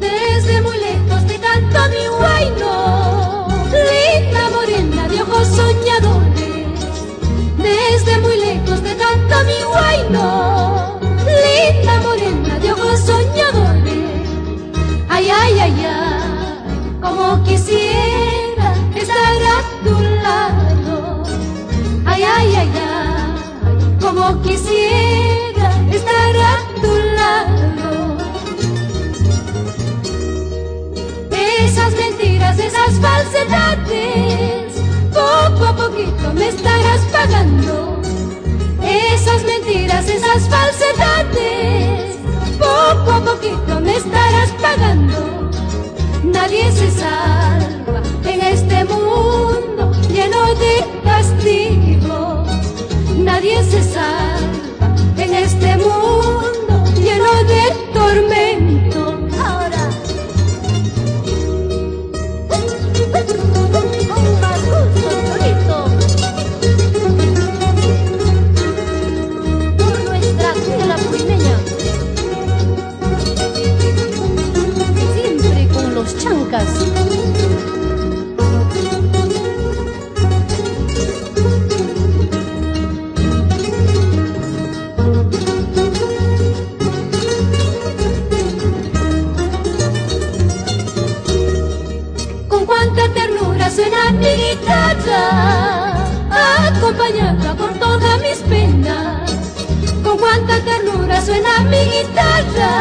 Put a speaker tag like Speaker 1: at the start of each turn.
Speaker 1: Desde muy lejos te canto mi huayno, linda morena de ojos soñadores. Desde muy lejos te canto mi huayno, linda morena de ojos soñadores. Ay, ay, ay, ay, como quisiera estar a tu lado. Ay, ay, ay, ay, como quisiera estar a tu lado. Esas mentiras, esas falsedades, poco a poquito me estarás pagando. Esas mentiras, esas falsedades, poco a poquito me estarás pagando. Nadie se salva en este mundo lleno de castigos. Nadie se salva en este mundo lleno de tormento. Ahora con más gusto, solito, por nuestra tierra purimeña, siempre con los chancas. Con cuánta ternura suena mi guitarra, acompañada por todas mis penas. Con cuánta ternura suena mi guitarra,